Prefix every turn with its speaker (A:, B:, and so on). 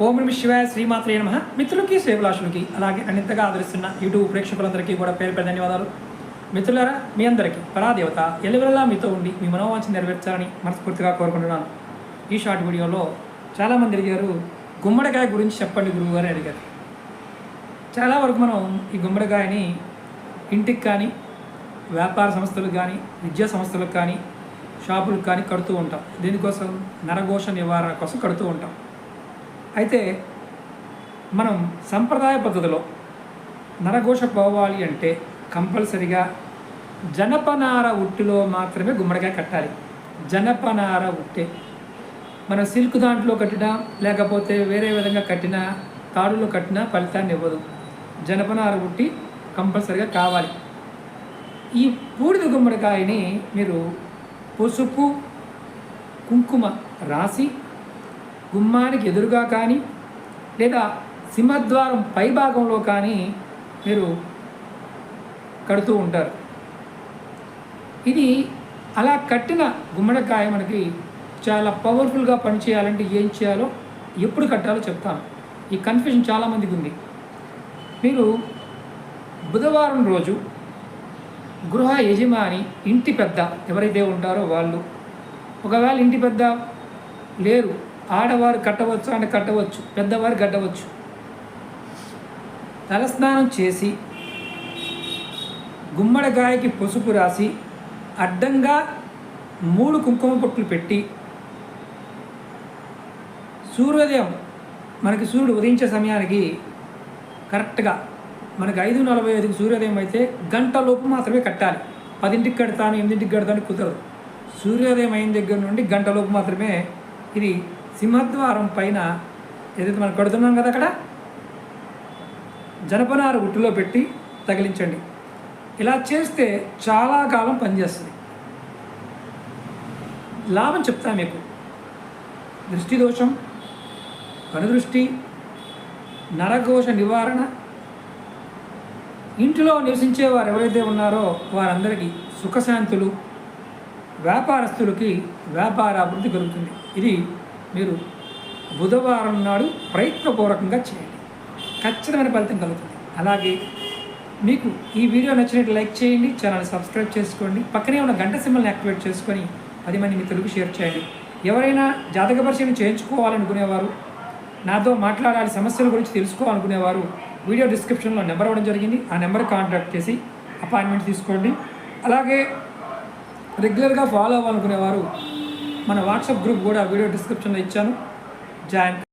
A: ఓం నమః శివాయ శ్రీమాత్రే నమః. మిత్రులకి శ్రేభిలాషులకి అలాగే అన్నింతగా ఆదరిస్తున్న యూట్యూబ్ ప్రేక్షకులందరికీ కూడా పేరు పేరు ధన్యవాదాలు. మిత్రులారా, మీ అందరికీ పరాదేవత ఎల్లవెల్లా మీతో ఉండి మీ మనోవాంఛ నెరవేర్చాలని మనస్ఫూర్తిగా కోరుకుంటున్నాను. ఈ షార్ట్ వీడియోలో చాలామంది అడిగారు, గుమ్మడికాయ గురించి చెప్పండి గురువు అని అడిగారు. చాలా వరకు మనం ఈ గుమ్మడికాయని ఇంటికి కానీ, వ్యాపార సంస్థలకు కానీ, విద్యా సంస్థలకు కానీ, షాపులకు కానీ కడుతూ ఉంటాం. దీనికోసం నరఘోష నివారణ కోసం కడుతూ ఉంటాం. అయితే మనం సంప్రదాయ పద్ధతిలో నరఘోష పోవాలి అంటే కంపల్సరిగా జనపనార ఉట్టిలో మాత్రమే గుమ్మడికాయ కట్టాలి. జనపనార ఉట్టే మనం సిల్క్ దాంట్లో కట్టినా లేకపోతే వేరే విధంగా కట్టినా తాడులో కట్టినా ఫలితాన్ని ఇవ్వదు. జనపనార ఉట్టి కంపల్సరిగా కావాలి. ఈ బూడిద గుమ్మడికాయని మీరు పసుపు కుంకుమ రాసి గుమ్మానికి ఎదురుగా కానీ లేదా సింహద్వారం పైభాగంలో కానీ మీరు కడుతూ ఉంటారు. ఇది అలా కట్టిన గుమ్మడికాయ మనకి చాలా పవర్ఫుల్గా పనిచేయాలంటే ఏం చేయాలో, ఎప్పుడు కట్టాలో చెప్తాను. ఈ కన్ఫ్యూజన్ చాలామందికి ఉంది. మీరు బుధవారం రోజు గృహ యజమాని, ఇంటి పెద్ద ఎవరైతే ఉంటారో వాళ్ళు, ఒకవేళ ఇంటి పెద్ద లేరు, ఆడవారు కట్టవచ్చు అంటే కట్టవచ్చు, పెద్దవారు కట్టవచ్చు. తలస్నానం చేసి గుమ్మడికాయకి పసుపు రాసి అడ్డంగా 3 కుంకుమ పొట్లు పెట్టి సూర్యోదయం మనకి సూర్యుడు ఉదయించే సమయానికి కరెక్ట్గా మనకి 5:45కి సూర్యోదయం అయితే గంటలోపు మాత్రమే కట్టాలి. 10ంటికి కడతాను 8ంటికి కడతాను కుదరదు. సూర్యోదయం అయిన దగ్గర నుండి గంటలోపు మాత్రమే ఇది సింహద్వారం పైన ఏదైతే మనం కడుతున్నాం కదా అక్కడ జనపనార ఉట్టులో పెట్టి తగిలించండి. ఇలా చేస్తే చాలా కాలం పనిచేస్తుంది. లాభం చెప్తాను మీకు. దృష్టి దోషం, కనుదృష్టి, నరఘోష నివారణ, ఇంటిలో నివసించే వారు ఎవరైతే ఉన్నారో వారందరికీ సుఖశాంతులు, వ్యాపారస్తులకి వ్యాపార అభివృద్ధి కలుగుతుంది. ఇది మీరు బుధవారం నాడు ప్రయత్నపూర్వకంగా చేయండి, ఖచ్చితమైన ఫలితం కలుగుతుంది. అలాగే మీకు ఈ వీడియో నచ్చినట్టు లైక్ చేయండి, ఛానల్ సబ్స్క్రైబ్ చేసుకోండి, పక్కనే ఉన్న గంట సింబల్ని యాక్టివేట్ చేసుకొని 10 మంది మిత్రులకు షేర్ చేయండి. ఎవరైనా జాతక పరిశీలన చేయించుకోవాలనుకునేవారు, నాతో మాట్లాడాలి, సమస్యల గురించి తెలుసుకోవాలనుకునేవారు వీడియో డిస్క్రిప్షన్లో నెంబర్ ఇవ్వడం జరిగింది. ఆ నెంబర్ కాంటాక్ట్ చేసి అపాయింట్మెంట్ తీసుకోండి. అలాగే రెగ్యులర్గా ఫాలో అవ్వాలనుకునేవారు మన వాట్సాప్ గ్రూప్ కూడా వీడియో డిస్క్రిప్షన్లో ఇచ్చాను, జాయిన్